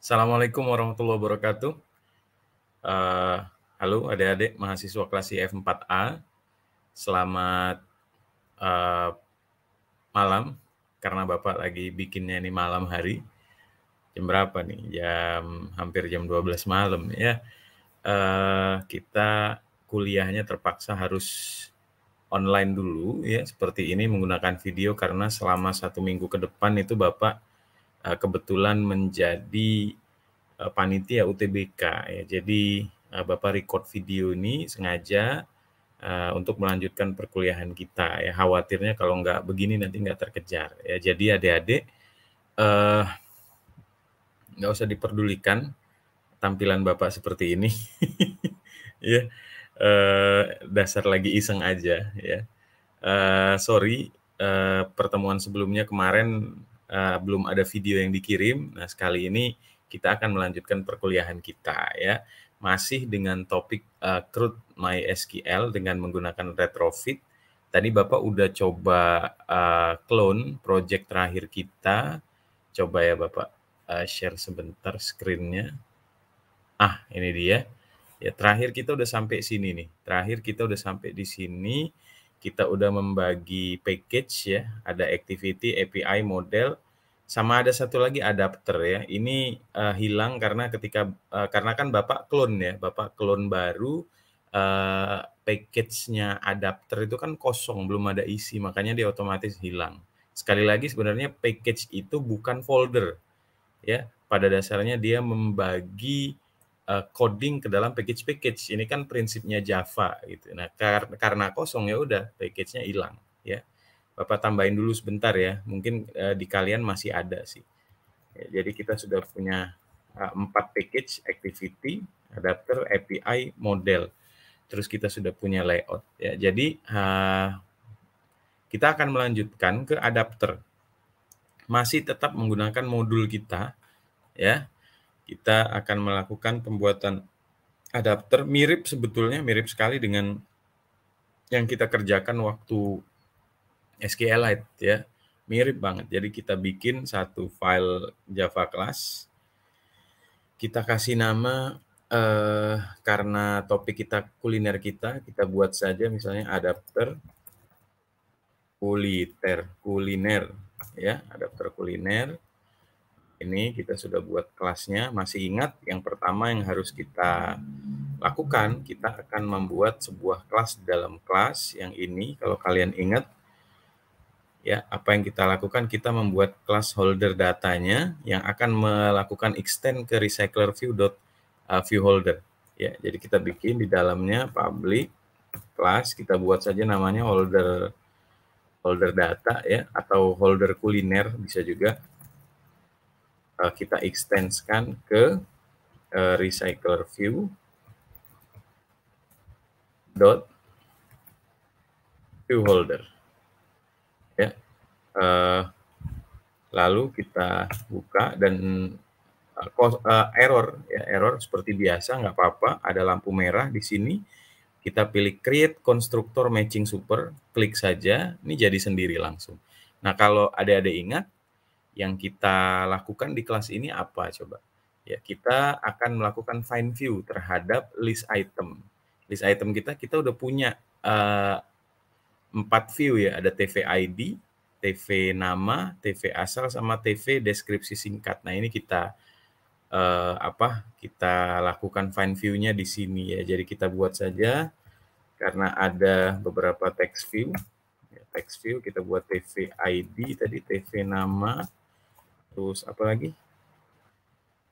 Assalamualaikum warahmatullahi wabarakatuh. Eee, Halo adik-adik mahasiswa kelas IF4A, selamat, eee, malam, karena Bapak lagi bikinnya ini malam hari. Jam berapa nih? Hampir jam 12 malam ya. Kita kuliahnya terpaksa harus online dulu ya, seperti ini menggunakan video karena selama 1 minggu ke depan itu Bapak, kebetulan menjadi panitia UTBK ya. Jadi, Bapak record video ini sengaja, untuk melanjutkan perkuliahan kita ya. Khawatirnya kalau nggak begini nanti nggak terkejar ya. Jadi adik-adik, eee, nggak usah diperdulikan tampilan Bapak seperti ini ya, dasar lagi iseng aja ya. Sorry, pertemuan sebelumnya kemarin, belum ada video yang dikirim. Nah, sekali ini kita akan melanjutkan perkuliahan kita ya, masih dengan topik, Crude MySQL dengan menggunakan retrofit. Tadi Bapak udah coba, clone project terakhir kita. Coba ya Bapak, share sebentar screen-nya. Ini dia. Ya, terakhir kita udah sampai sini nih. Terakhir kita udah sampai di sini, kita udah membagi package ya, ada activity, API, model, sama ada satu lagi adapter ya. Ini, hilang karena kan Bapak clone ya, Bapak clone baru, package-nya adapter itu kan kosong, belum ada isi, makanya dia otomatis hilang. Sekali lagi sebenarnya package itu bukan folder ya, pada dasarnya dia membagi coding ke dalam package-package. Ini kan prinsipnya Java gitu. Nah, karena kosong ya udah package-nya hilang ya. Bapak tambahin dulu sebentar ya, mungkin, di kalian masih ada sih. Ya, jadi kita sudah punya, 4 package, activity, adapter, API, model. Terus kita sudah punya layout ya. Jadi, kita akan melanjutkan ke adapter. Masih tetap menggunakan modul kita ya. Kita akan melakukan pembuatan adapter mirip sekali dengan yang kita kerjakan waktu SQLite ya, mirip banget. Jadi kita bikin satu file Java class, kita kasih nama, karena topik kita kuliner kita buat saja misalnya adapter kuliner ya, adapter kuliner. Ini kita sudah buat kelasnya, masih ingat yang pertama yang harus kita lakukan, kita akan membuat sebuah kelas di dalam kelas yang ini kalau kalian ingat, ya apa yang kita lakukan, kita membuat kelas holder datanya yang akan melakukan extend ke recycler view holder. Ya, jadi kita bikin di dalamnya public kelas, kita buat saja namanya holder data ya, atau holder kuliner bisa juga. Kita extend-kan ke recycler view holder ya. Lalu kita buka dan error seperti biasa nggak apa-apa, ada lampu merah di sini. Kita pilih create constructor matching super, klik saja, ini jadi sendiri langsung. Nah, kalau adik-adik ingat, yang kita lakukan di kelas ini apa coba? Ya, kita akan melakukan find view terhadap list item. List item kita udah punya 4 view ya, ada TV ID, TV nama, TV asal, sama TV deskripsi singkat. Nah, ini kita kita lakukan find view-nya di sini ya. Jadi kita buat saja karena ada beberapa text view. Ya, text view kita buat TV ID tadi, TV nama, terus apa lagi?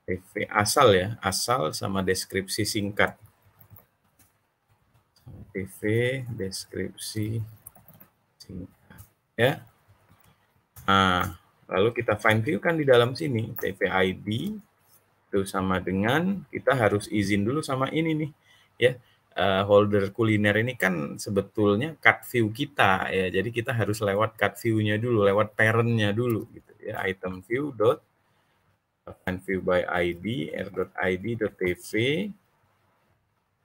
TV asal ya, asal sama deskripsi singkat. TV deskripsi singkat ya. Nah, lalu kita find view kan di dalam sini, TV ID itu sama dengan kita harus izin dulu sama ini nih ya, holder kuliner ini kan sebetulnya cut view kita ya, jadi kita harus lewat cut view-nya dulu, lewat parent-nya dulu gitu ya, item view dot find view by ID r.id.tv.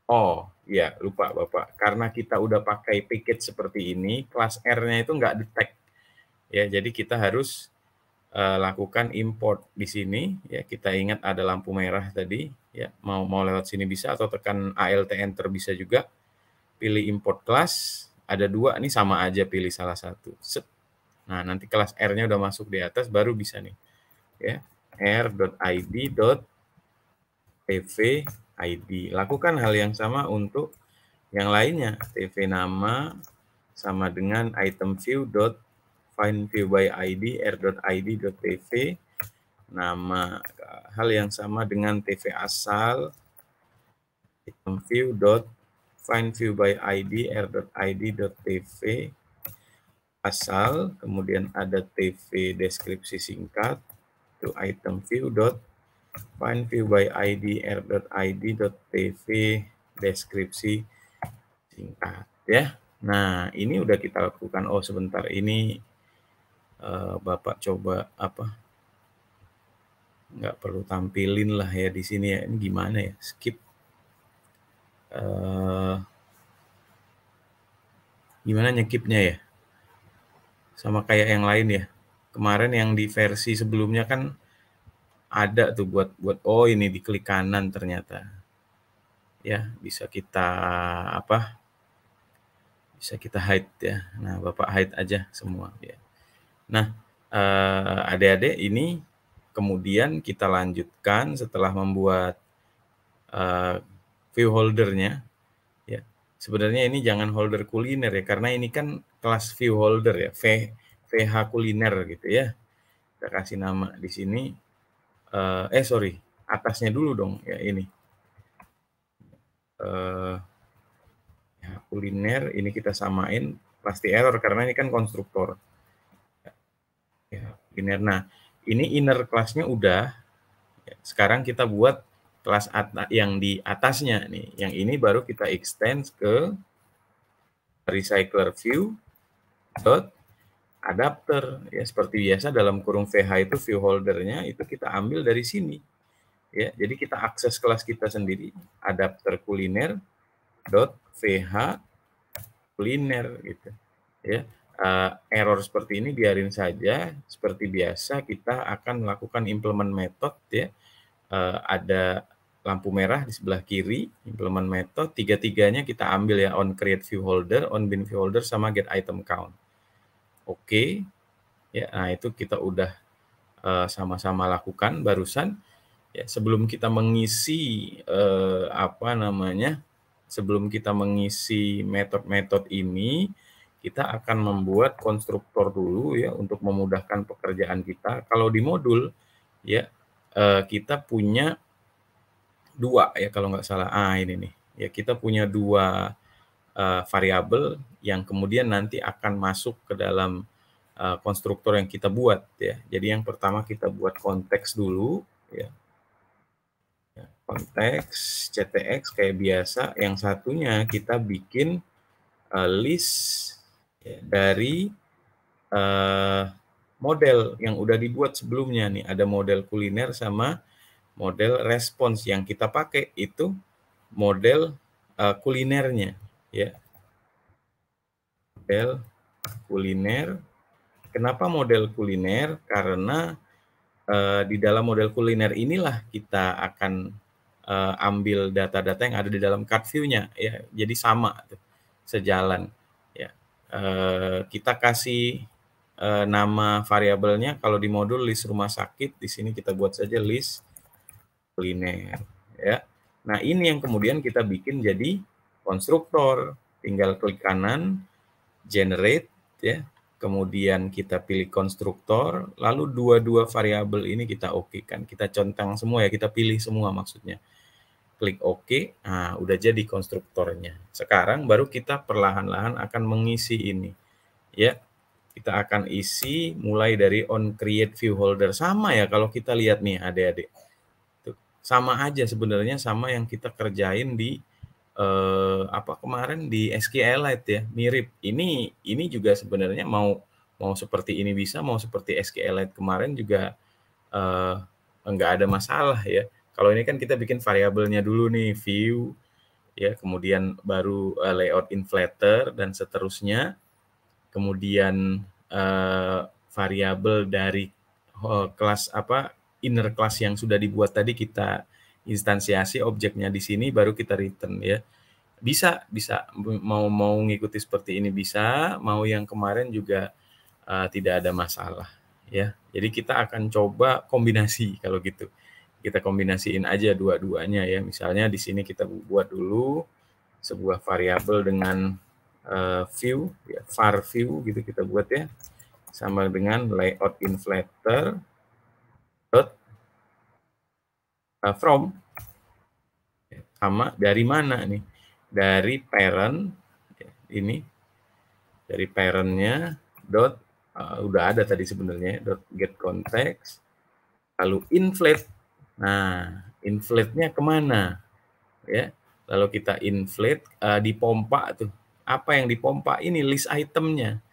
Oh ya, lupa Bapak, karena kita udah pakai package seperti ini, kelas R-nya itu nggak detect ya, jadi kita harus lakukan import di sini ya, kita ingat ada lampu merah tadi ya, mau lewat sini bisa atau tekan Alt Enter bisa juga. Pilih import class, ada 2 nih sama aja pilih salah satu. Set. Nah, nanti kelas R-nya udah masuk di atas baru bisa nih ya. r.id.tv.id. Lakukan hal yang sama untuk yang lainnya. TV nama sama dengan item view find view by id r.id.tv nama. Hal yang sama dengan TV asal item view find view by id r.id.tv asal, kemudian ada TV deskripsi singkat to item view find view by id r.id.tv deskripsi singkat ya. Nah, ini udah kita lakukan. Oh, sebentar, ini Bapak coba nggak perlu tampilin lah ya di sini ya. Ini gimana ya? Skip. Gimana nyekipnya ya? Sama kayak yang lain ya. Kemarin yang di versi sebelumnya kan ada tuh buat oh ini diklik kanan ternyata. Ya, bisa kita bisa kita hide ya. Nah, Bapak hide aja semua ya. Nah, adik-adik ini kemudian kita lanjutkan setelah membuat view holdernya ya. Sebenarnya ini jangan holder kuliner ya, karena ini kan kelas view holder ya, VH kuliner gitu ya. Kita kasih nama di sini. Sorry, atasnya dulu dong ya ini. Ya, kuliner ini kita samain, pasti error karena ini kan konstruktor. Ya, kuliner. Nah, ini inner kelasnya udah. Ya, sekarang kita buat kelas yang di atasnya nih. Yang ini baru kita extend ke recycler view adapter ya, seperti biasa dalam kurung VH itu view holdernya itu kita ambil dari sini ya. Jadi kita akses kelas kita sendiri adapter kuliner .vh kuliner gitu ya. Error seperti ini biarin saja, seperti biasa kita akan melakukan implement method ya. Ada lampu merah di sebelah kiri, implement method, tiga-tiganya kita ambil ya, on create view holder, on bin view holder, sama get item count. Oke, ya, nah itu kita udah sama-sama lakukan barusan. Ya, sebelum kita mengisi sebelum kita mengisi metode-metode ini, kita akan membuat konstruktor dulu ya untuk memudahkan pekerjaan kita. Kalau di modul ya kita punya 2 ya kalau nggak salah. Ini nih. Ya, kita punya 2 variabel yang kemudian nanti akan masuk ke dalam konstruktor yang kita buat ya. Jadi yang pertama kita buat konteks dulu ya. Konteks CTX kayak biasa. Yang satunya kita bikin list ya, dari model yang udah dibuat sebelumnya nih. Ada model kuliner sama model respons. Yang kita pakai itu model kulinernya ya. Model kuliner. Kenapa model kuliner? Karena di dalam model kuliner inilah kita akan ambil data-data yang ada di dalam card view-nya ya. Jadi sama tuh, sejalan ya. Kita kasih nama variabelnya kalau di modul list rumah sakit, di sini kita buat saja list kuliner ya. Nah, ini yang kemudian kita bikin jadi konstruktor. Tinggal klik kanan, generate ya. Kemudian kita pilih konstruktor, lalu dua variabel ini kita oke-kan. Kita centang semua ya, kita pilih semua maksudnya. Klik OK, nah udah jadi konstruktornya. Sekarang baru kita perlahan-lahan akan mengisi ini. Ya, kita akan isi mulai dari on create view holder. Sama ya kalau kita lihat nih adik-adik. Sama aja sebenarnya sama yang kita kerjain di kemarin di SQLite ya, mirip. Ini juga sebenarnya mau seperti ini bisa, mau seperti SQLite kemarin juga enggak ada masalah ya. Kalau ini kan kita bikin variabelnya dulu nih, view ya, kemudian baru layout inflator dan seterusnya. Kemudian variabel dari kelas inner class yang sudah dibuat tadi kita instansiasi objeknya di sini baru kita return ya. Bisa mau ngikuti seperti ini bisa, mau yang kemarin juga tidak ada masalah ya. Jadi kita akan coba kombinasi kalau gitu. Kita kombinasiin aja dua-duanya ya. Misalnya di sini kita buat dulu sebuah variabel dengan view ya, var view gitu kita buat ya. Sama dengan layout inflator dot from sama dari mana nih? Dari parent ini, dari parentnya dot udah ada tadi sebenarnya dot get context, lalu inflate. Nah, inflate-nya kemana ya? Lalu kita inflate dipompa tuh. Apa yang dipompa ini list itemnya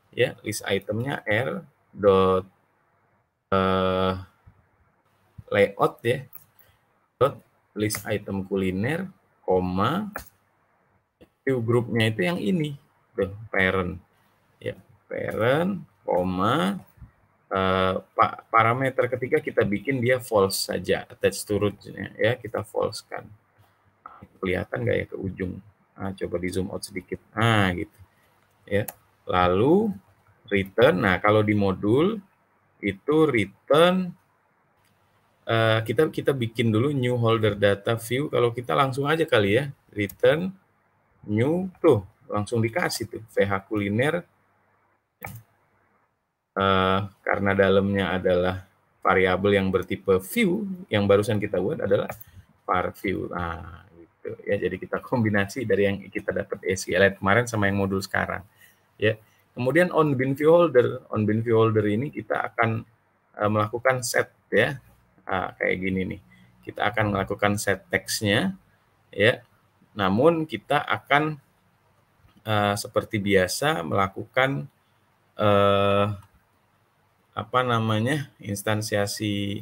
ya, list itemnya r dot layout ya, dot list item kuliner, koma view groupnya itu yang ini tuh parent ya, parent koma parameter ketiga kita bikin dia false saja, attach to root-nya ya, kita false kan. Kelihatan nggak ya ke ujung? Coba di zoom out sedikit. Gitu ya. Lalu return. Nah, kalau di modul itu return kita bikin dulu new holder data view. Kalau kita langsung aja kali ya, return new tuh langsung dikasih tuh VH kuliner karena dalamnya adalah variabel yang bertipe view, yang barusan kita buat adalah var view. Gitu ya. Jadi kita kombinasi dari yang kita dapat SQLite kemarin sama yang modul sekarang. Ya. Kemudian on bin view holder ini kita akan melakukan set ya. Kayak gini nih. Kita akan melakukan set text-nya ya. Namun kita akan seperti biasa melakukan instansiasi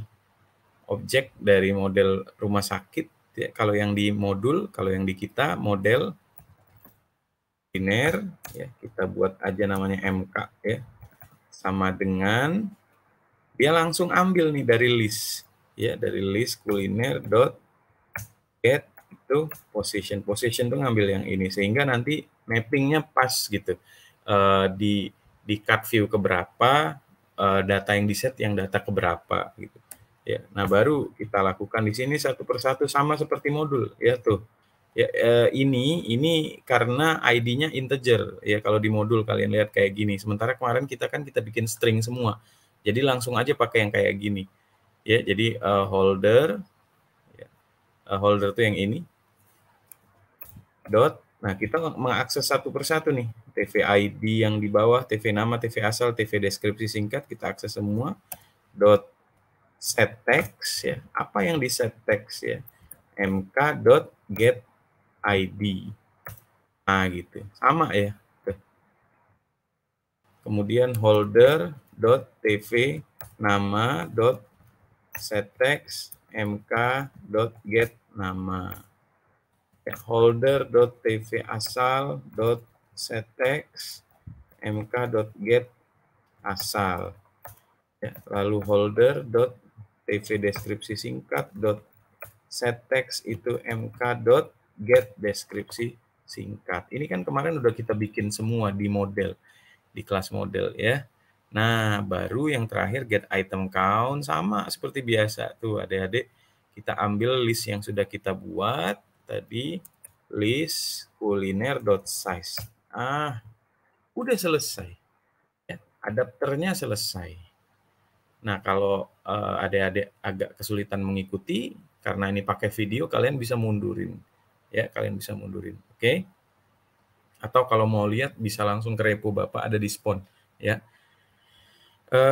objek dari model rumah sakit ya. Kalau yang di modul, kalau yang di kita model kuliner ya, kita buat aja namanya MK ya, sama dengan dia langsung ambil nih dari list ya, dari list kuliner dot get itu position tuh ngambil yang ini sehingga nanti mappingnya pas gitu, di cut view ke berapa, data yang di set yang data ke berapa gitu ya. Nah, baru kita lakukan di sini satu persatu sama seperti modul ya tuh ya. Ini karena ID-nya integer ya, kalau di modul kalian lihat kayak gini, sementara kemarin kita bikin string semua, jadi langsung aja pakai yang kayak gini ya. Jadi holder ya, holder tuh yang ini dot. Nah, kita mengakses satu persatu nih, TV ID yang di bawah, TV nama, TV asal, TV deskripsi singkat, kita akses semua. Dot set text ya. Apa yang di set text ya? mk dot get ID. Gitu. Sama ya. Kemudian holder dot TV nama dot set text mk dot get nama. Holder.tv asal .setText mk.get asal ya. Lalu holder.tv deskripsi singkat .setText itu mk.get deskripsi singkat. Ini kan kemarin udah kita bikin semua di model, di kelas model ya. Nah, baru yang terakhir get item count, sama seperti biasa tuh adik-adik, kita ambil list yang sudah kita buat tadi, list kuliner.size. Udah selesai ya, adapternya selesai. Nah, kalau adik-adik agak kesulitan mengikuti karena ini pakai video, kalian bisa mundurin ya, oke? Atau kalau mau lihat bisa langsung ke repo Bapak, ada di Spon ya.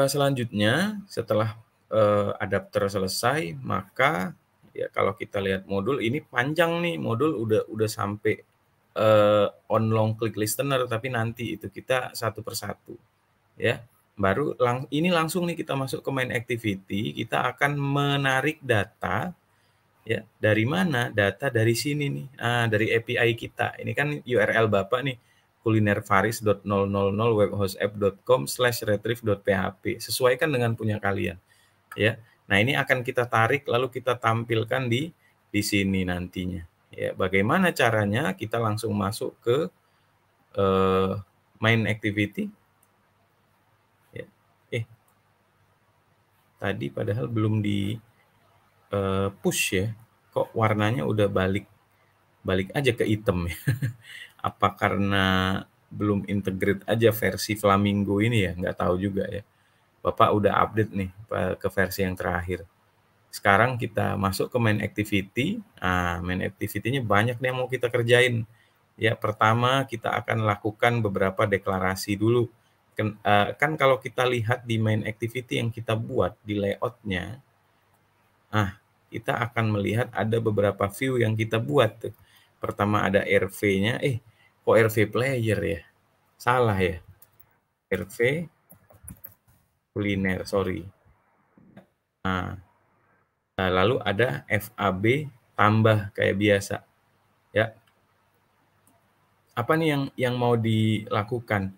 Selanjutnya setelah adapter selesai, maka ya kalau kita lihat modul ini panjang nih, modul udah sampai on long click listener, tapi nanti itu kita satu persatu ya. Baru ini langsung nih kita masuk ke main activity, kita akan menarik data ya. Dari mana? Data dari sini nih, dari API kita. Ini kan URL Bapak nih, kulinervaris.000webhostapp.com/retrieve.php. Sesuaikan dengan punya kalian, ya. Nah, ini akan kita tarik lalu kita tampilkan di sini nantinya. Ya, bagaimana caranya? Kita langsung masuk ke main activity. Ya. Tadi padahal belum di push ya. Kok warnanya udah balik aja ke hitam ya. Apa karena belum integrate aja versi Flamingo ini ya? Nggak tahu juga ya. Bapak udah update nih ke versi yang terakhir. Sekarang kita masuk ke main activity. Nah, main activity-nya banyak nih yang mau kita kerjain. Ya, pertama kita akan lakukan beberapa deklarasi dulu. Kan kalau kita lihat di main activity yang kita buat di layout-nya, kita akan melihat ada beberapa view yang kita buat tuh. Pertama ada RV-nya, kok RV player ya? Salah ya. RV kuliner, sorry. Nah, lalu ada FAB tambah kayak biasa. Ya. Apa nih yang mau dilakukan?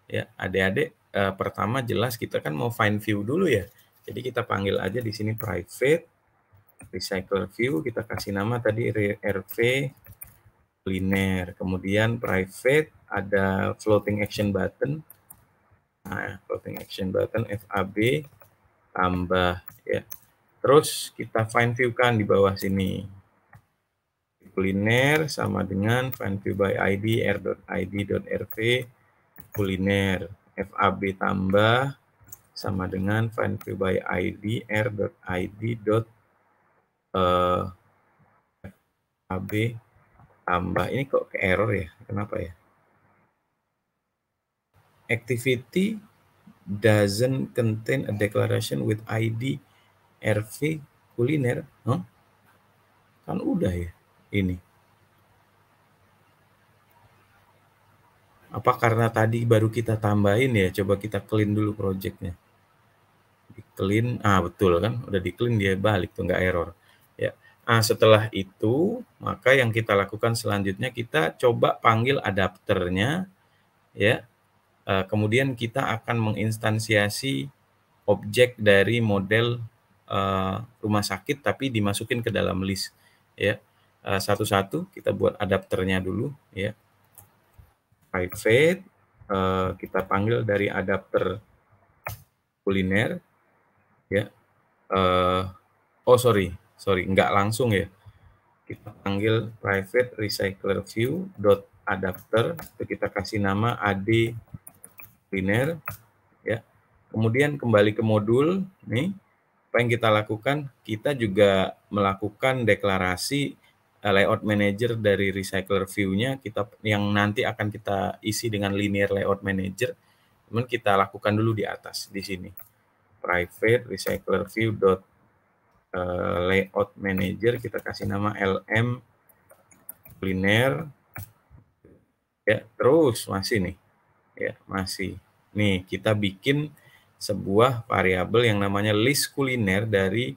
Ya, adik-adik, pertama jelas kita kan mau find view dulu ya. Jadi kita panggil aja di sini private recycle view, kita kasih nama tadi RV kuliner. Kemudian private ada floating action button. Nah, floating action button FAB tambah ya. Terus kita find view kan di bawah sini. Kuliner sama dengan find view by ID r.id.rv kuliner. FAB tambah sama dengan find view by ID r.id.fab tambah. Ini kok ke error ya? Kenapa ya? Activity doesn't contain a declaration with ID RV kuliner. Kan udah ya ini. Apa karena tadi baru kita tambahin ya? Coba kita clean dulu projectnya. Di clean, betul kan? Udah di clean dia balik tuh, nggak error. Ya. Setelah itu, maka yang kita lakukan selanjutnya kita coba panggil adapternya, ya. Kemudian kita akan menginstansiasi objek dari model rumah sakit tapi dimasukin ke dalam list, ya. Satu-satu kita buat adapternya dulu, ya. Private, kita panggil dari adapter kuliner, ya. Sorry, nggak langsung ya. Kita panggil private recycler view dot adapter, itu kita kasih nama ad kuliner, ya. Kemudian kembali ke modul nih. Apa yang kita lakukan? Kita juga melakukan deklarasi layout manager dari recycler view-nya yang nanti akan kita isi dengan linear layout manager. Cuman kita lakukan dulu di atas di sini. Private recycler view dot layout manager, kita kasih nama LM kuliner. Ya, terus masih nih. Ya, masih. Nih, kita bikin sebuah variabel yang namanya list kuliner dari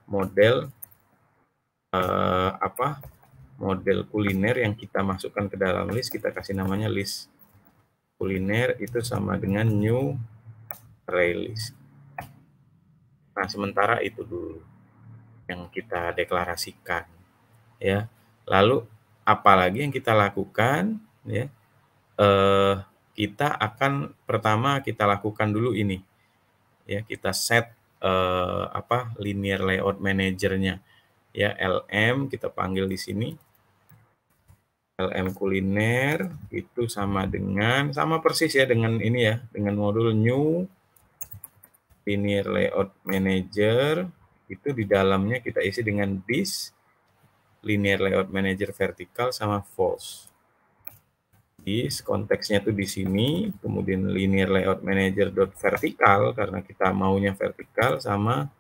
model model kuliner yang kita masukkan ke dalam list. Kita kasih namanya list kuliner, itu sama dengan new array list. Nah, sementara itu dulu yang kita deklarasikan, ya. Lalu apalagi yang kita lakukan, ya. Kita akan pertama kita lakukan dulu ini, ya. Kita set linear layout manajernya, ya. LM kita panggil di sini, LM kuliner itu sama persis ya dengan ini ya, dengan modul new linear layout manager. Itu di dalamnya kita isi dengan this linear layout manager vertikal sama false. This konteksnya tuh di sini, kemudian linear layout manager dot vertikal karena kita maunya vertikal, sama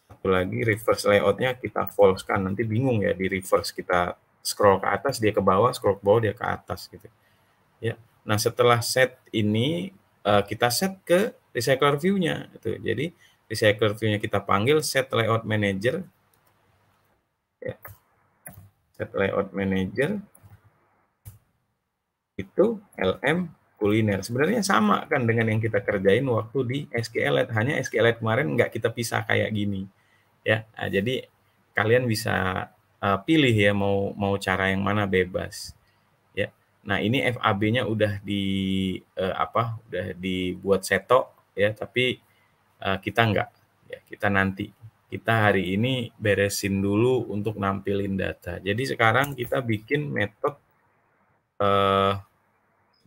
satu lagi reverse layoutnya kita false kan, nanti bingung ya di reverse, kita scroll ke atas dia ke bawah, scroll ke bawah dia ke atas gitu ya. Nah, setelah set ini kita set ke recycler view-nya itu. Jadi recycler view-nya kita panggil set layout manager, ya. Set layout manager itu LM kuliner. Sebenarnya sama kan dengan yang kita kerjain waktu di SQLite, hanya SQLite kemarin nggak kita pisah kayak gini, ya. Nah, jadi kalian bisa pilih ya mau mau cara yang mana, bebas, ya. Nah, ini FAB-nya udah udah dibuat setok ya, tapi kita nggak, ya kita nanti. Kita hari ini beresin dulu untuk nampilin data. Jadi sekarang kita bikin metode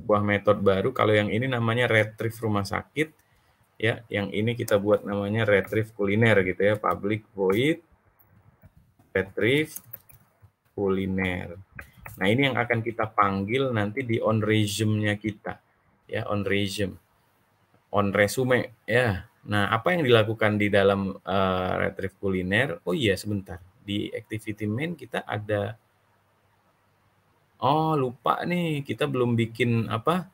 sebuah metode baru. Kalau yang ini namanya retrieve rumah sakit, ya. Yang ini kita buat namanya retrieve kuliner gitu ya. Public void retrieve kuliner. Nah, ini yang akan kita panggil nanti di on resume-nya kita, ya, on resume, on resume, ya. Nah, apa yang dilakukan di dalam retrieve kuliner? Oh iya, sebentar. Di activity main kita ada, oh lupa nih, kita belum bikin apa?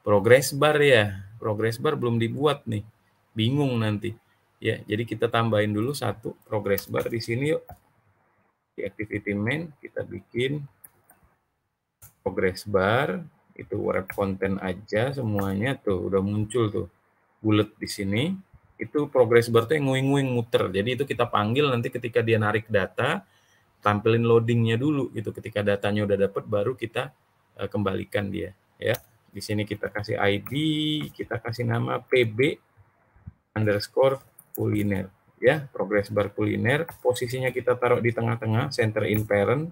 Progress bar ya. Progress bar belum dibuat nih. Bingung nanti. Ya, jadi kita tambahin dulu satu progress bar di sini yuk. Di activity main kita bikin progress bar, itu wrap content aja semuanya tuh udah muncul tuh bulat di sini. Itu progress bar tuh yang nguing-nguing muter. Jadi itu kita panggil nanti ketika dia narik data, tampilin loadingnya dulu gitu. Ketika datanya udah dapet baru kita kembalikan dia, ya. Di sini kita kasih ID, kita kasih nama PB underscore kuliner, ya, progress bar kuliner. Posisinya kita taruh di tengah-tengah, center in parent,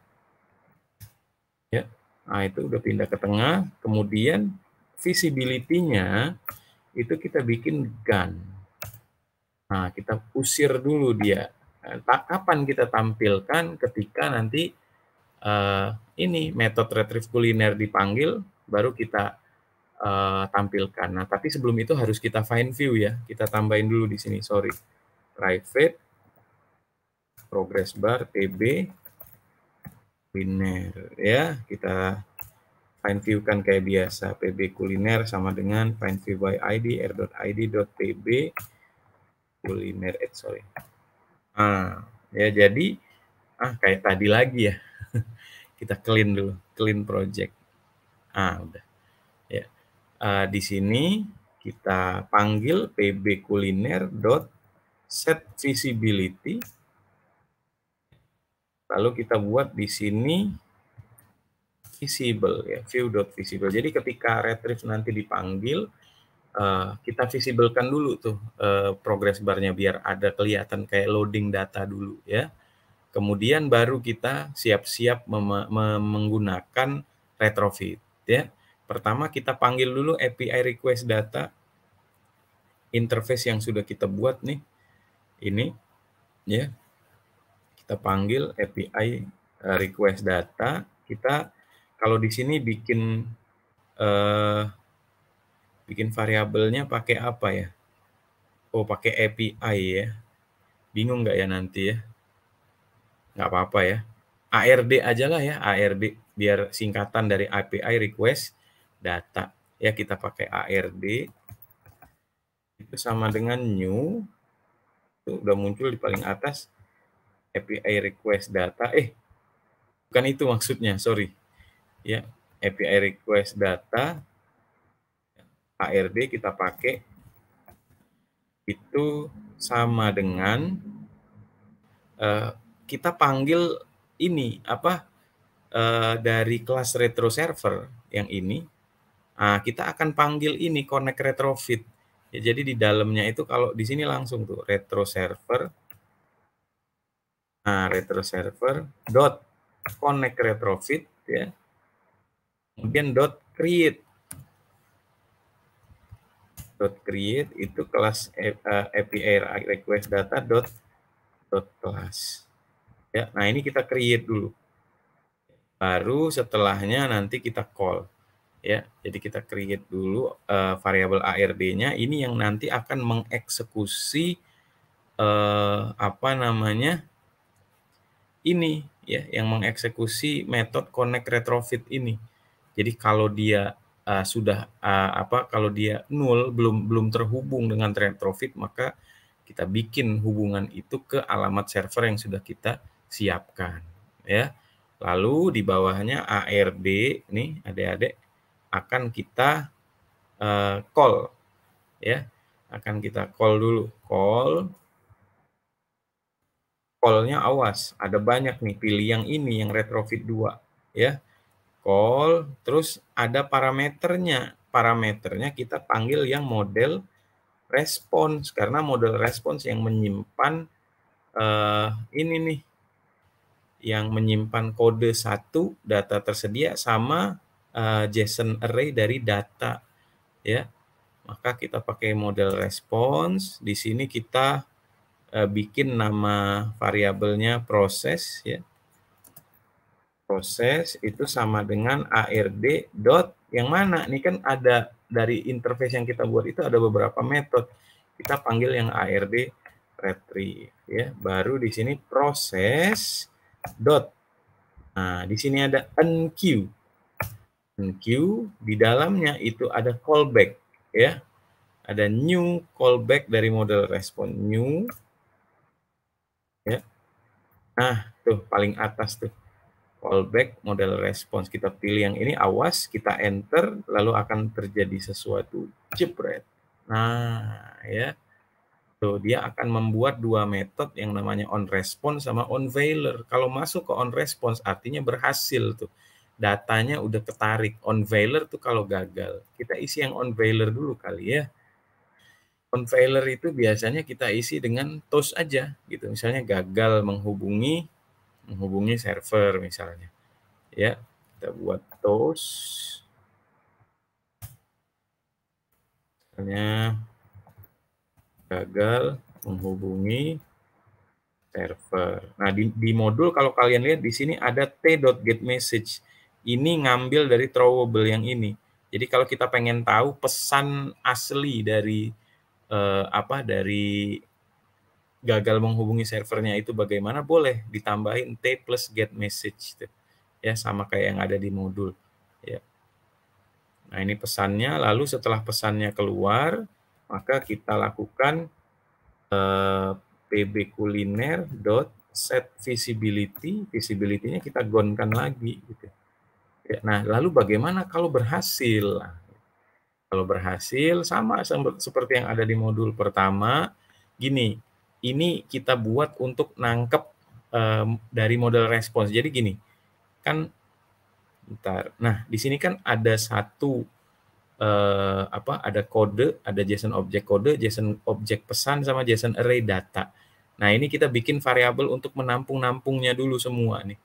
ya. Nah, itu udah pindah ke tengah. Kemudian visibility-nya itu kita bikin gun. Nah, kita usir dulu dia. Kapan kita tampilkan? Ketika nanti ini metode retrieve kuliner dipanggil, baru kita tampilkan. Nah, tapi sebelum itu harus kita find view ya. Kita tambahin dulu di sini, sorry. Private progress bar PB kuliner, ya. Kita find view kan kayak biasa. PB kuliner sama dengan find view by ID r.id.pb kuliner, sorry. Nah, ya jadi kayak tadi lagi ya. Kita clean dulu, clean project. Udah. Ya. Di sini kita panggil pb kuliner dot set visibility. Lalu kita buat di sini visible ya, view.visible. Jadi ketika retrieve nanti dipanggil, kita visiblekan dulu tuh progress barnya biar ada kelihatan kayak loading data dulu ya. Kemudian baru kita siap-siap menggunakan retrofit ya. Pertama kita panggil dulu API request data interface yang sudah kita buat nih. Ini ya. Kita panggil API request data. Kita kalau di sini bikin variabelnya pakai apa ya? Oh, pakai API ya. Bingung nggak ya nanti ya? Nggak apa-apa ya. ARD aja lah ya, ARD. Biar singkatan dari API request data. Ya, kita pakai ARD. Itu sama dengan new. Itu udah muncul di paling atas. API request data. Bukan itu maksudnya, sorry. Ya, API request data. ARD kita pakai. Itu sama dengan kita panggil ini dari kelas retro server yang ini. Kita akan panggil ini connect retrofit. Ya, jadi di dalamnya itu kalau di sini langsung tuh retro server. Retro server dot connect retrofit ya. Kemudian dot create. Dot create itu kelas API request data dot class. Ya, nah ini kita create dulu. Baru setelahnya nanti kita call. Ya, jadi kita create dulu variabel ARD-nya. Ini yang nanti akan mengeksekusi ini ya, yang mengeksekusi metode connect retrofit ini. Jadi kalau dia kalau dia nul, belum terhubung dengan retrofit, maka kita bikin hubungan itu ke alamat server yang sudah kita siapkan ya. Lalu di bawahnya ARD nih adik-adik, akan kita call ya. Akan kita call dulu. Call-nya awas, ada banyak nih, pilih yang ini, yang retrofit 2 ya. Call, terus ada parameternya. Parameternya kita panggil yang model response, karena model response yang menyimpan ini nih, yang menyimpan kode 1 data tersedia sama JSON array dari data ya. Maka kita pakai model response. Di sini kita bikin nama variabelnya proses ya. Proses itu sama dengan ARD dot yang mana? Ini kan ada dari interface yang kita buat itu ada beberapa metode. Kita panggil yang ARD retrieve ya. Baru di sini proses dot. Nah, di sini ada enqueue. Enqueue di dalamnya itu ada callback ya. Ada new callback dari model response new ya. Nah, tuh paling atas tuh. Callback model response, kita pilih yang ini, awas, kita enter, lalu akan terjadi sesuatu, jebret. Nah, ya, tuh dia akan membuat 2 metode yang namanya onResponse sama onVeiler. Kalau masuk ke onResponse artinya berhasil tuh, datanya udah ketarik. OnVeiler tuh kalau gagal. Kita isi yang onVeiler dulu kali ya. OnVeiler itu biasanya kita isi dengan toast aja gitu. Misalnya gagal menghubungi server misalnya. Ya, kita buat toast. Misalnya gagal menghubungi server. Nah, di modul kalau kalian lihat di sini ada t.getMessage. Ini ngambil dari throwable yang ini. Jadi kalau kita pengen tahu pesan asli dari dari gagal menghubungi servernya itu bagaimana, boleh ditambahin t plus get message ya, sama kayak yang ada di modul ya. Nah, ini pesannya. Lalu setelah pesannya keluar, maka kita lakukan pb kuliner dot set visibility. Visibility-nya kita gonkan lagi gitu ya. Nah, lalu bagaimana kalau berhasil? Kalau berhasil sama seperti yang ada di modul pertama. Gini, ini kita buat untuk nangkep dari model respons. Jadi gini, kan bentar. Nah, di sini kan ada satu ada kode, ada JSON objek kode, JSON objek pesan sama JSON array data. Nah, ini kita bikin variabel untuk menampung-nampungnya dulu semua nih.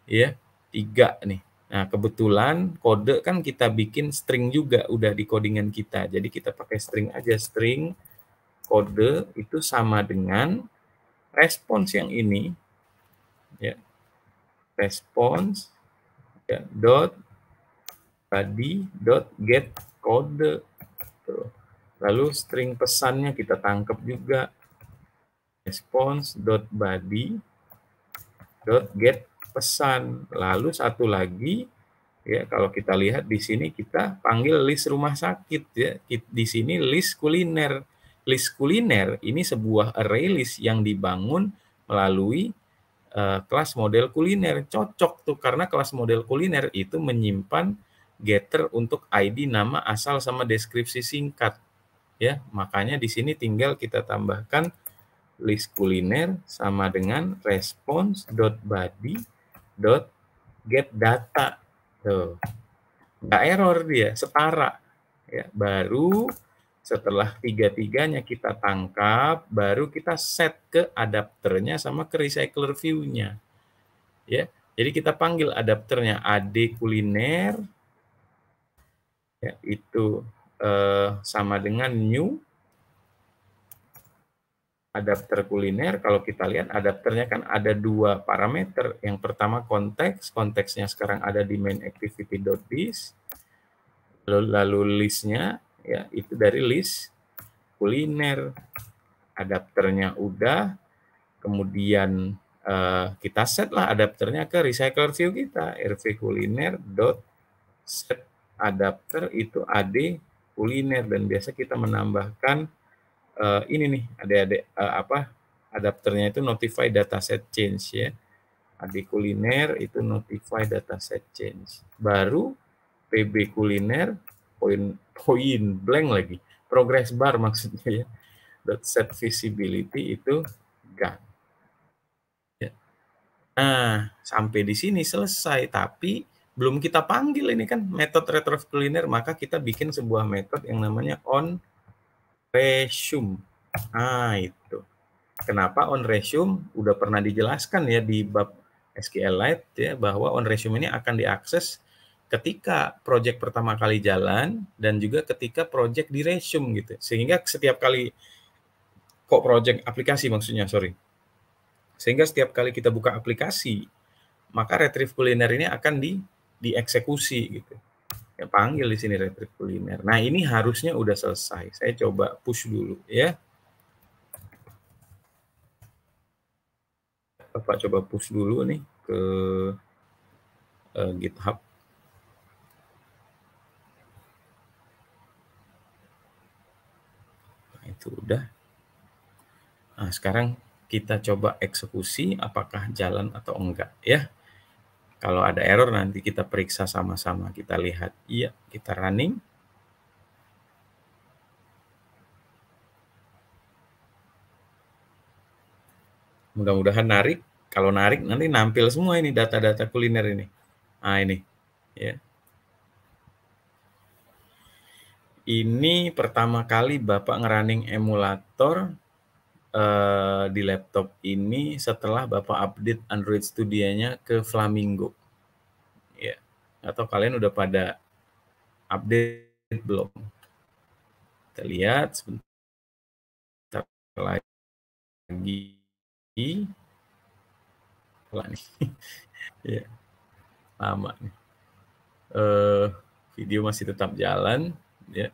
Ya, 3 nih. Nah, kebetulan kode kan kita bikin string juga udah di codingan kita. Jadi kita pakai string aja, string kode itu sama dengan response yang ini ya. Response ya, dot body dot get kode. Tuh. Lalu string pesannya kita tangkap juga, response dot body dot get pesan. Lalu satu lagi ya, kalau kita lihat di sini kita panggil list rumah sakit ya. Di sini list kuliner. List kuliner ini sebuah array list yang dibangun melalui kelas model kuliner. Cocok tuh karena kelas model kuliner itu menyimpan getter untuk ID, nama, asal sama deskripsi singkat ya. Makanya di sini tinggal kita tambahkan list kuliner sama dengan response.body.getData. Tuh. Nggak error dia, setara. Ya, baru setelah tiga-tiganya kita tangkap, baru kita set ke adapternya sama ke recycler view-nya. Ya, jadi kita panggil adapternya ad kuliner, ya, itu sama dengan new adapter kuliner. Kalau kita lihat adapternya kan ada 2 parameter. Yang pertama konteks, konteksnya sekarang ada di main activity.this. Lalu listnya ya itu dari list kuliner. Adapternya udah, kemudian kita set lah adapternya ke recycler view kita, rv kuliner dot set adapter itu ad kuliner, dan biasa kita menambahkan ini nih adapternya itu notify dataset change ya. Ad kuliner itu notify dataset change. Baru PB kuliner, poin blank lagi, progress bar maksudnya ya, set visibility itu gak. Ya. Nah, sampai di sini selesai, tapi belum kita panggil ini kan metode retrieve kuliner, maka kita bikin sebuah metode yang namanya on resume. Nah, itu. Kenapa on resume? Udah pernah dijelaskan ya di bab SQLite ya, bahwa on resume ini akan diakses ketika project pertama kali jalan dan juga ketika project di resume gitu. Sehingga setiap kali project aplikasi maksudnya, sorry. Sehingga setiap kali kita buka aplikasi, maka retrieve kuliner ini akan dieksekusi gitu. Ya, panggil di sini retrieve kuliner. Nah, ini harusnya udah selesai. Saya coba push dulu ya. Bapak coba push dulu nih ke GitHub. Nah, itu udah. Nah, sekarang kita coba eksekusi apakah jalan atau enggak ya. Kalau ada error nanti kita periksa sama-sama. Kita lihat. Iya, kita running. Mudah-mudahan narik. Kalau narik nanti nampil semua ini data-data kuliner ini. Nah, ini ya. Ini pertama kali Bapak ngerunning emulator di laptop ini setelah Bapak update Android Studio-nya ke Flamingo. Ya. Atau kalian udah pada update belum? Kita lihat sebentar lagi. Nih. Ya, lama nih. Video masih tetap jalan ya.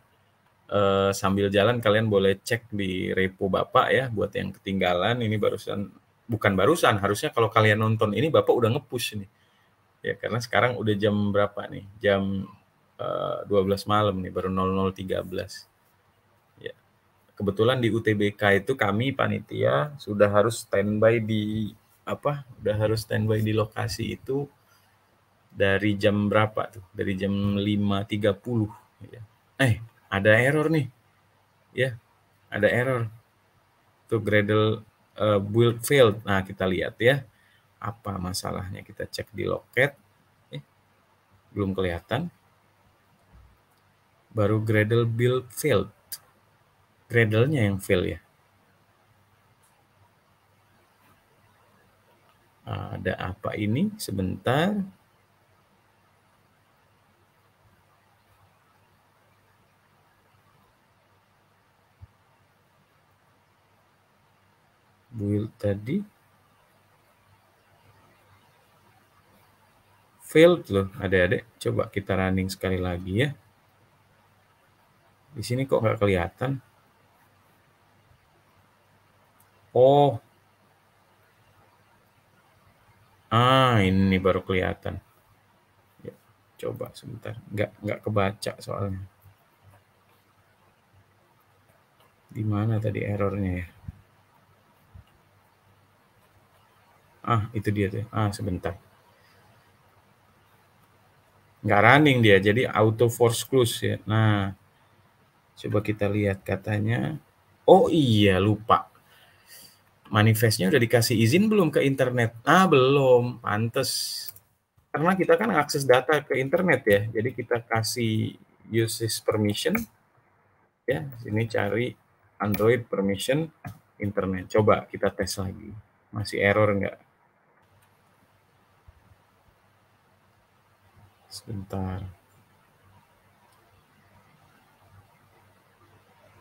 Sambil jalan kalian boleh cek di repo Bapak ya, buat yang ketinggalan. Ini bukan barusan, harusnya kalau kalian nonton ini Bapak udah nge-push nih. Ya, karena sekarang udah jam berapa nih? Jam 12 malam nih, baru 00.13. Ya. Kebetulan di UTBK itu kami panitia sudah harus standby udah harus standby di lokasi itu dari jam berapa tuh? Dari jam 5.30 ya. Ada error nih. Ya, ada error. Tuh Gradle build failed. Nah, kita lihat ya. Apa masalahnya? Kita cek di loket. Belum kelihatan. Baru Gradle build failed. Gradle-nya yang fail ya. Ada apa ini? Sebentar. Build tadi failed loh adik-adik. Coba kita running sekali lagi ya. Di sini kok nggak kelihatan. Oh. Ini baru kelihatan. Ya, coba sebentar. Nggak kebaca soalnya. Di mana tadi errornya ya? Itu dia tuh. Sebentar. Nggak running dia, jadi auto force close ya. Nah, coba kita lihat katanya. Oh iya, lupa. Manifestnya udah dikasih izin belum ke internet? Belum, pantes. Karena kita kan akses data ke internet ya, jadi kita kasih usage permission. Ya, sini cari Android permission internet. Coba kita tes lagi. Masih error nggak? Sebentar.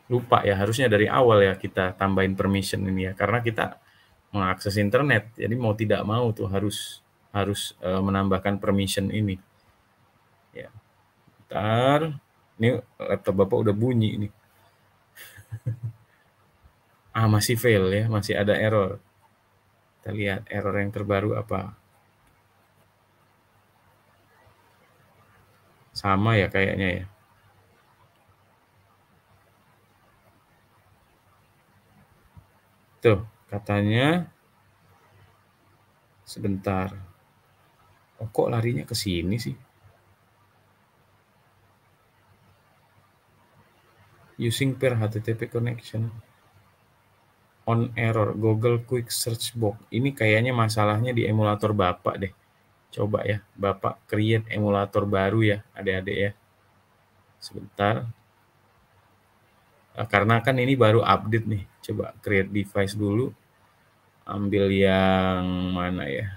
Lupa ya, harusnya dari awal ya kita tambahin permission ini ya, karena kita mengakses internet, jadi mau tidak mau tuh harus menambahkan permission ini. Ya, bentar. Ini laptop Bapak udah bunyi ini. Masih fail ya, masih ada error. Kita lihat error yang terbaru apa. Sama ya kayaknya ya. Tuh, katanya sebentar. Kok larinya ke sini sih? using per HTTP connection on error Google Quick Search Box. Ini kayaknya masalahnya di emulator Bapak deh. Coba ya, Bapak create emulator baru ya, adik-adik ya. Sebentar. Karena kan ini baru update nih. Coba create device dulu. Ambil yang mana ya?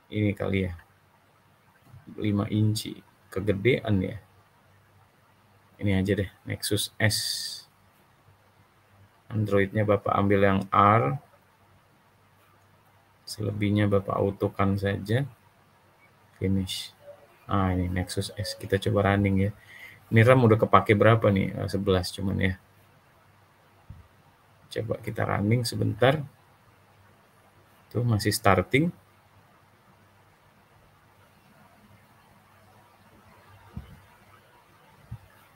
Ini kali ya. 5 inci. Kegedean ya. Ini aja deh, Nexus S. Androidnya Bapak ambil yang R. Selebihnya Bapak autokan saja. Finish. Ini Nexus S. Kita coba running ya. Ini RAM udah kepake berapa nih? 11 cuman ya. Coba kita running sebentar. Tuh masih starting.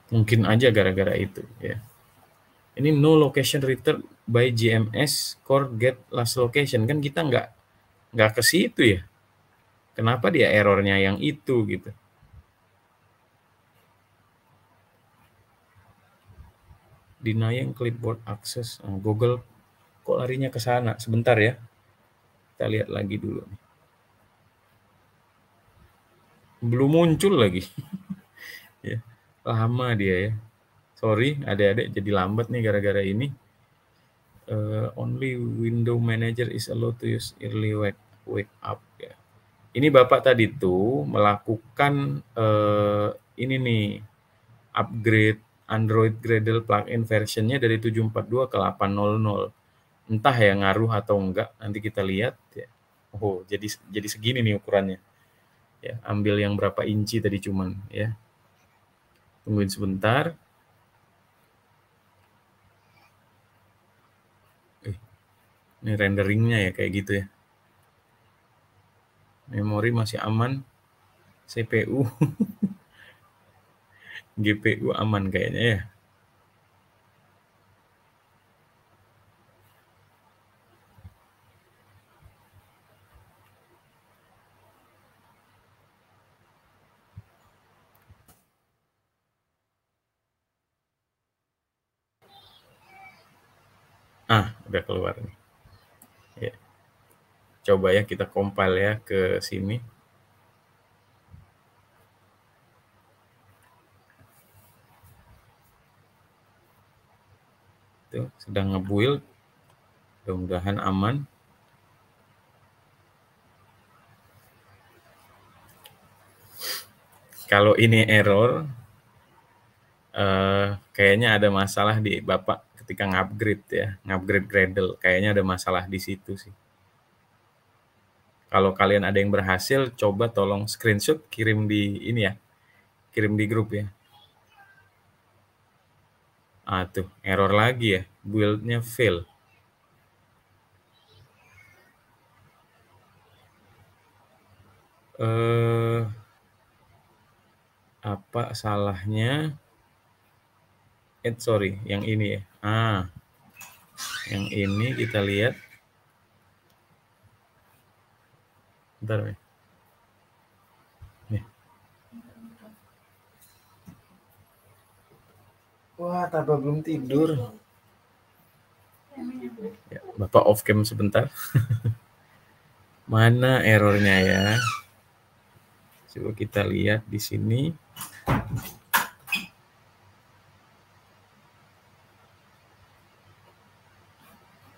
Mungkin aja gara-gara itu ya. Ini no location return by GMS core get last location. Kan kita nggak ke situ ya. Kenapa dia errornya yang itu gitu. Denying clipboard access. Google kok larinya ke sana. Sebentar ya. Kita lihat lagi dulu. Belum muncul lagi. Ya, lama dia ya. Sorry, adik-adik jadi lambat nih gara-gara ini. Only window manager is allowed to use early wake up ya. Ini Bapak tadi tuh melakukan ini nih upgrade Android Gradle plugin versionnya dari 742 ke 800. Entah ya ngaruh atau enggak, nanti kita lihat ya. Oh, jadi segini nih ukurannya. Ya, ambil yang berapa inci tadi cuman ya. Tungguin sebentar. Ini renderingnya ya kayak gitu ya. Memori masih aman. CPU, GPU aman kayaknya ya. Udah keluar nih. Ya. Coba ya kita compile ya ke sini. Tuh, sedang nge-build. Mudah-mudahan aman. Kalau ini error, kayaknya ada masalah di Bapak ketika ngupgrade ya, ngupgrade Gradle. Kayaknya ada masalah di situ sih. Kalau kalian ada yang berhasil, coba tolong screenshot, kirim di ini ya, kirim di grup ya. Tuh, error lagi ya, build-nya fail. Apa salahnya? Sorry, yang ini ya. Yang ini kita lihat. Bentar ya. Nih. Wah, Taba belum tidur. Ya, Bapak off cam sebentar. Mana errornya ya? Coba kita lihat di sini.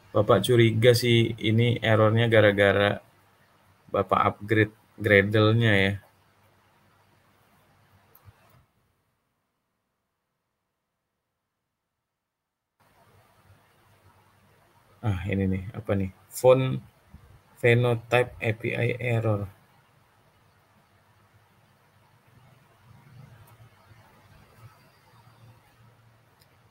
Bapak curiga sih ini errornya gara-gara Bapak upgrade Gradle-nya ya. Ini nih, apa nih? Font phenotype API error.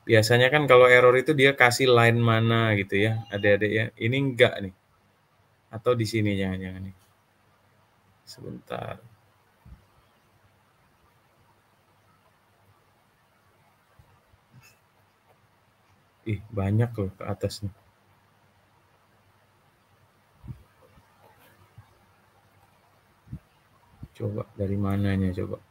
Biasanya kan kalau error itu dia kasih line mana gitu ya, adik-adik ya. Ini enggak nih. Atau di sini jangan-jangan nih. Sebentar. Banyak loh ke atas nih. Coba dari mananya coba.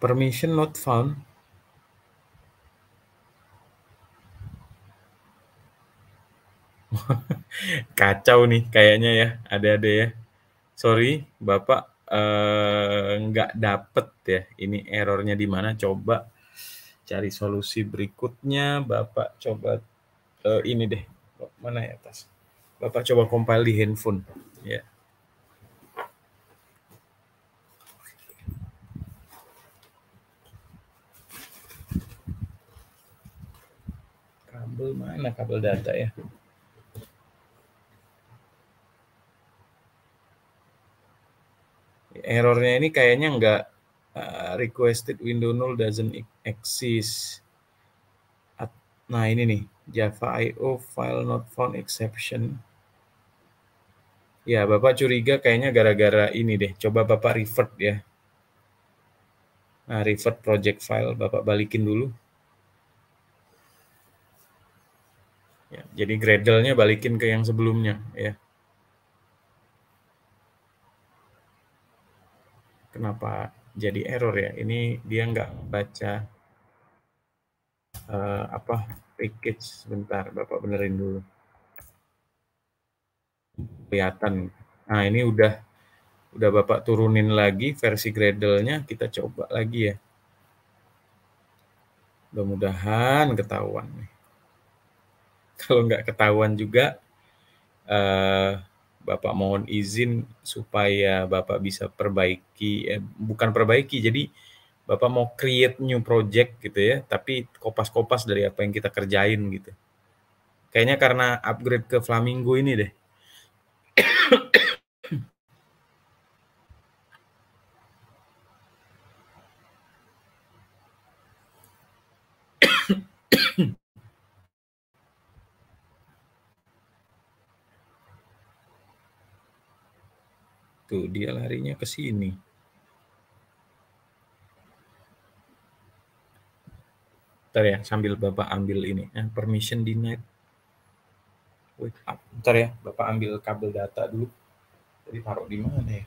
Permission not found. Kacau nih kayaknya ya, ada ya. Sorry, Bapak nggak dapet ya. Ini errornya di mana? Coba cari solusi berikutnya. Bapak coba ini deh. Mana ya tas? Bapak coba compile di handphone. Ya. Kabel mana? Kabel data ya. Errornya ini kayaknya nggak requested window null doesn't exist. Nah ini nih, Java IO file not found exception. Ya, Bapak curiga kayaknya gara-gara ini deh. Coba Bapak revert ya. Nah, revert project file, Bapak balikin dulu. Ya, jadi Gradle-nya balikin ke yang sebelumnya ya. Kenapa jadi error ya? Ini dia nggak baca package. Sebentar, Bapak benerin dulu. Kelihatan. Nah, ini udah Bapak turunin lagi versi Gradle-nya, kita coba lagi ya. Mudah-mudahan ketahuan nih. Kalau nggak ketahuan juga, Bapak mohon izin supaya Bapak bisa perbaiki, bukan perbaiki, jadi Bapak mau create new project gitu ya, tapi kopas-kopas dari apa yang kita kerjain gitu. Kayaknya karena upgrade ke Flamingo ini deh. Tuh, dia larinya ke sini. Bentar ya, sambil Bapak ambil ini. Permission denied. Wait up. Bentar ya, Bapak ambil kabel data dulu. Jadi taruh di mana ya?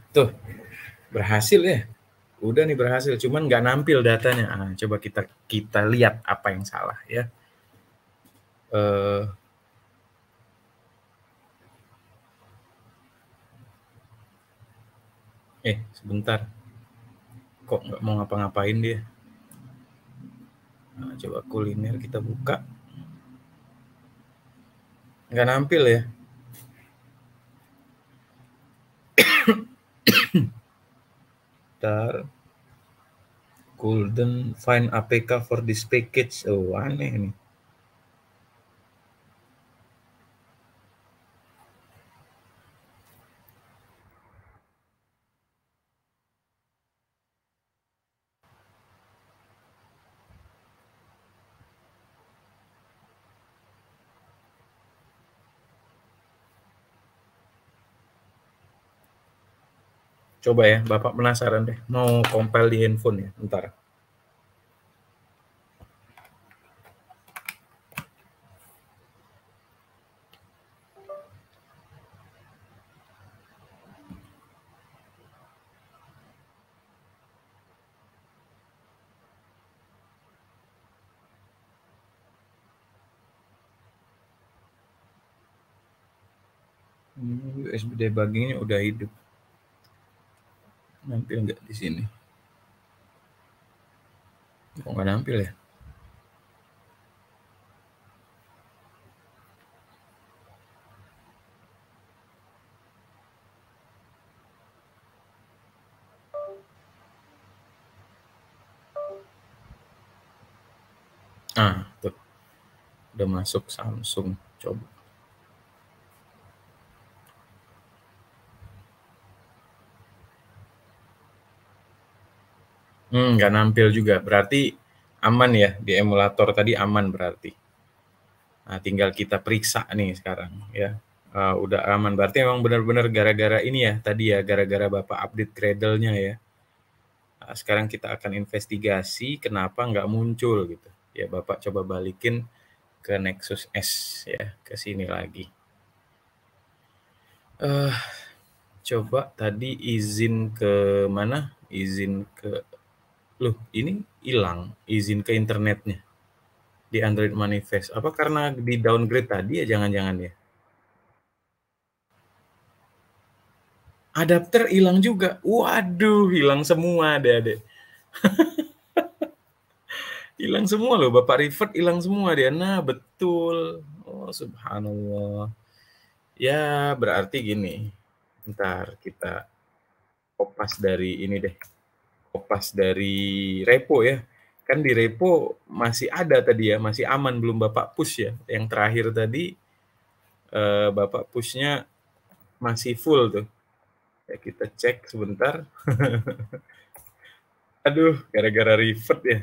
Tuh, berhasil ya. Udah nih berhasil, cuman nggak nampil datanya. Coba kita lihat apa yang salah ya. Sebentar. Kok nggak mau ngapa-ngapain dia? Coba kuliner kita buka. Nggak nampil ya. Bentar. Couldn't find APK for this package. Oh, aneh nih. Coba ya, Bapak penasaran deh. Mau compile di handphone ya, bentar. USB debuggingnya udah hidup. Nampil nggak di sini? Kok nggak nampil ya? Tuh. Udah masuk Samsung. Coba. Nggak nampil juga. Berarti aman ya, di emulator tadi aman berarti. Nah, tinggal kita periksa nih sekarang ya. Udah aman. Berarti memang benar-benar gara-gara ini ya tadi ya, gara-gara Bapak update Gradle-nya ya. Nah, sekarang kita akan investigasi kenapa nggak muncul gitu. Ya, Bapak coba balikin ke Nexus S ya, ke sini lagi. Coba tadi izin ke mana? Izin ke loh, ini hilang izin ke internetnya di Android Manifest. Apa karena di downgrade tadi ya jangan-jangan ya? Adapter hilang juga. Waduh, hilang semua Adik-adik. Hilang semua loh, Bapak revert hilang semua dia. Nah, betul. Oh, subhanallah. Ya, berarti gini. Ntar kita kopas dari ini deh. Kopas dari repo ya. Kan di repo masih ada tadi ya, masih aman belum Bapak push ya. Yang terakhir tadi Bapak pushnya masih full tuh. Ya, kita cek sebentar. Aduh, gara-gara revert ya.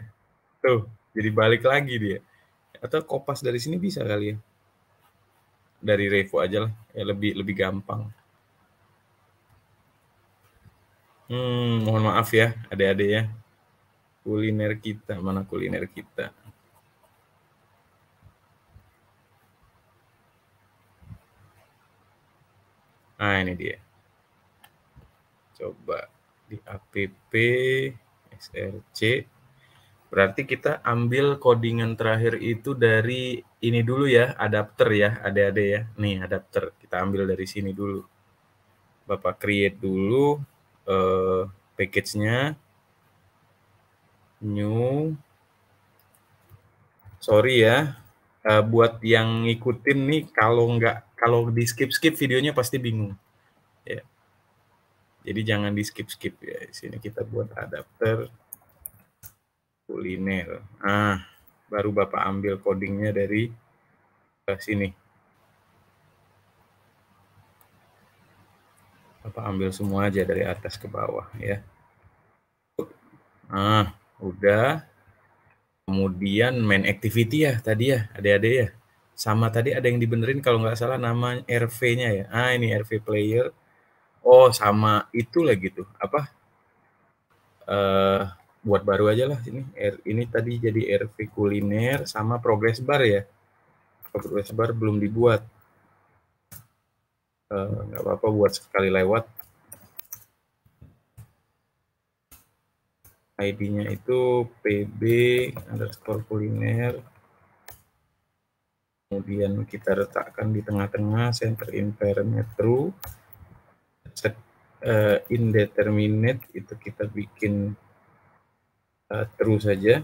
Tuh, jadi balik lagi dia. Atau kopas dari sini bisa kali ya. Dari repo aja lah, ya lebih lebih gampang. Mohon maaf ya, adik-adik ya. Kuliner kita, mana kuliner kita? Nah, ini dia. Coba di app src. Berarti kita ambil codingan terakhir itu dari ini dulu ya, adapter ya, adik-adik ya. Nih, adapter. Kita ambil dari sini dulu. Bapak create dulu package-nya. New. Sorry ya, buat yang ngikutin nih, kalau di skip-skip videonya pasti bingung. Ya. Jadi jangan di skip-skip ya. Di sini kita buat adapter kuliner. Nah, baru Bapak ambil codingnya dari sini. Bapak ambil semua aja dari atas ke bawah ya. Nah, udah. Kemudian main activity ya tadi ya, adik-adik ya. Sama tadi ada yang dibenerin kalau nggak salah nama RV-nya ya. Ah, ini RV player. Oh, sama itu lagi tuh. Apa? Buat baru aja lah ini. Ini tadi jadi RV kuliner sama progress bar ya. Progress bar belum dibuat. Nggak apa-apa buat sekali lewat. ID-nya itu pb underscore kuliner. Kemudian kita letakkan di tengah-tengah, center in parent-nya true. Set indeterminate itu kita bikin true saja.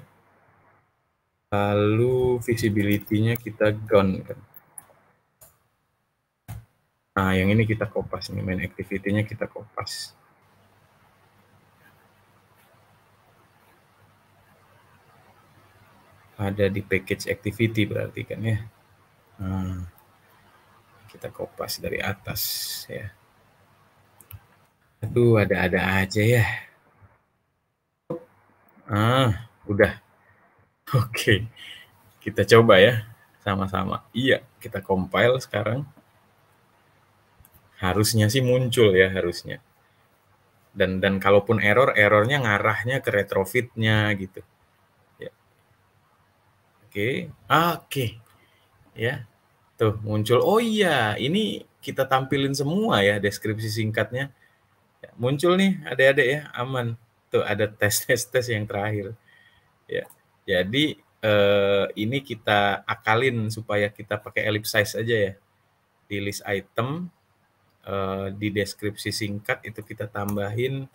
Lalu visibility-nya kita gone kan. Nah, yang ini kita kopas nih, main activity-nya kita kopas. Ada di package activity berarti kan ya. Nah, kita kopas dari atas ya. Aduh, ada-ada aja ya. Udah. Oke. Kita coba ya sama-sama. Iya, kita compile sekarang. Harusnya sih muncul ya, harusnya. Dan kalaupun errornya ngarahnya ke retrofit-nya gitu. Ya. Oke. Ya. Tuh muncul. Oh iya, ini kita tampilin semua ya deskripsi singkatnya. Ya, muncul nih adik-adik ya, aman. Tuh ada tes yang terakhir. Ya. Jadi ini kita akalin supaya kita pakai ellipsize aja ya. Di list item di deskripsi singkat itu kita tambahin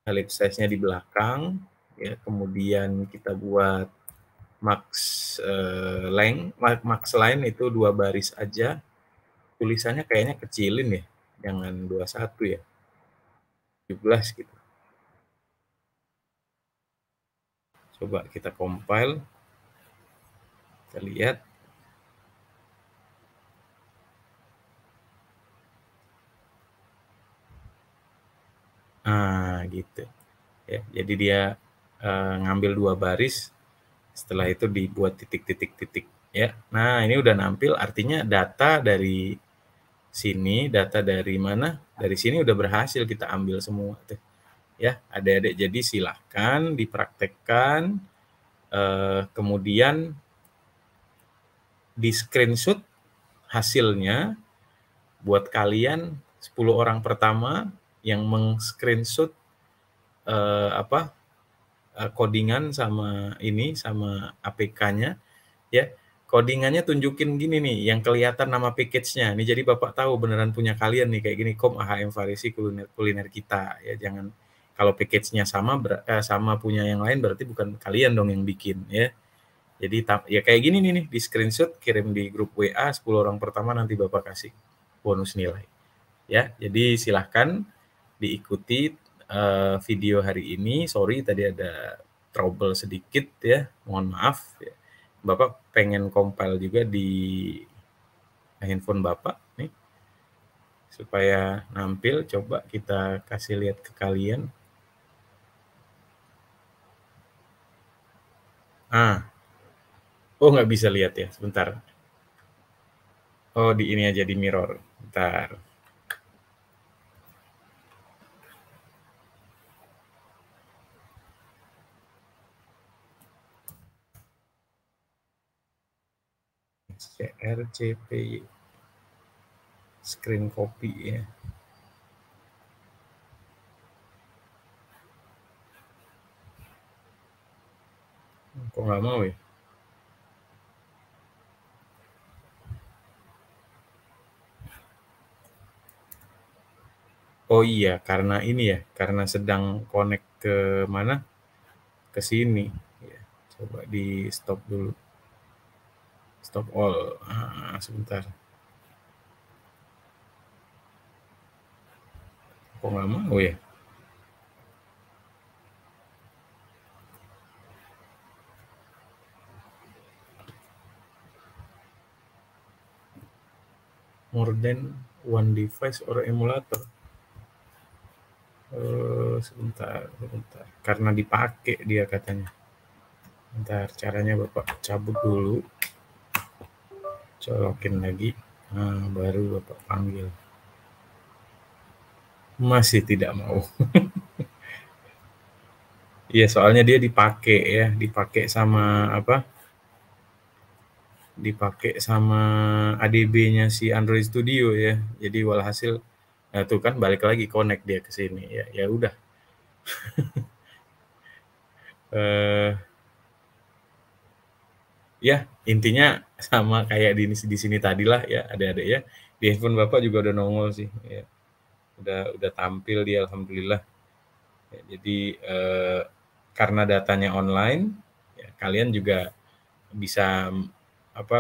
ellipsize-nya di belakang ya, kemudian kita buat max line itu 2 baris aja. Tulisannya kayaknya kecilin ya, jangan 21 ya, 17 gitu. Coba kita compile, kita lihat. Nah, gitu. Ya, jadi dia ngambil 2 baris Setelah itu dibuat titik-titik-titik ya. Nah, ini udah nampil, artinya data dari sini, data dari mana? Dari sini udah berhasil kita ambil semua tuh. Ya, adik-adik, jadi silahkan dipraktekkan, kemudian di screenshot hasilnya buat kalian 10 orang pertama yang meng-screenshot codingan sama ini, sama APK-nya ya. Codingannya tunjukin gini nih, yang kelihatan nama package-nya. Nih jadi Bapak tahu beneran punya kalian nih kayak gini, Kom AHM Farisi kuliner kita ya. Jangan kalau package-nya sama sama punya yang lain berarti bukan kalian dong yang bikin ya. Jadi ya kayak gini nih di screenshot, kirim di grup WA 10 orang pertama, nanti Bapak kasih bonus nilai. Ya, jadi silahkan diikuti video hari ini. Sorry tadi ada trouble sedikit ya, mohon maaf ya. Bapak pengen compile juga di handphone Bapak nih supaya nampil. Coba kita kasih lihat ke kalian. Oh nggak bisa lihat ya, sebentar. Oh di ini aja, di mirror. Bentar. CRCPY screen copy ya. Kok nggak mau ya? Oh iya, karena ini ya, karena sedang connect ke mana? Ke sini. Ya, coba di stop dulu. Stop all. Sebentar. Kok nggak mau ya? More than one device or emulator. Sebentar. Karena dipakai dia katanya. Bentar, caranya Bapak cabut dulu. Colokin lagi. Nah, baru Bapak panggil. Masih tidak mau. Iya, soalnya dia dipakai ya, dipakai sama apa? Dipakai sama ADB-nya si Android Studio ya. Jadi walhasil, nah tuh kan balik lagi connect dia ke sini ya. Ya udah. Ya intinya sama kayak di sini tadi lah ya, adik-adik ya. Di handphone Bapak juga udah nongol sih. Ya. Udah tampil dia, alhamdulillah. Ya, jadi karena datanya online, ya, kalian juga bisa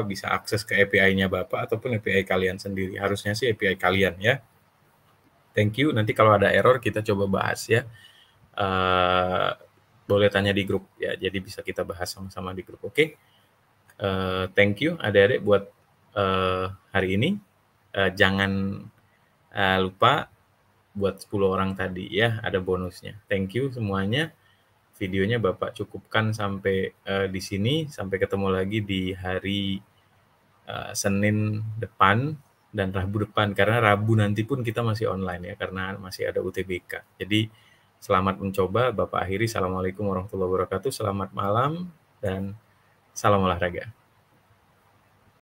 bisa akses ke API-nya Bapak ataupun API kalian sendiri. Harusnya sih API kalian ya. Thank you. Nanti kalau ada error kita coba bahas ya. Boleh tanya di grup ya. Jadi bisa kita bahas sama-sama di grup. Oke. Thank you adik-adik buat hari ini. Jangan lupa buat 10 orang tadi ya, ada bonusnya. Thank you semuanya. Videonya Bapak cukupkan sampai di sini. Sampai ketemu lagi di hari Senin depan dan Rabu depan. Karena Rabu nanti pun kita masih online ya, karena masih ada UTBK. Jadi selamat mencoba. Bapak akhiri. Assalamualaikum warahmatullahi wabarakatuh. Selamat malam dan salam olahraga.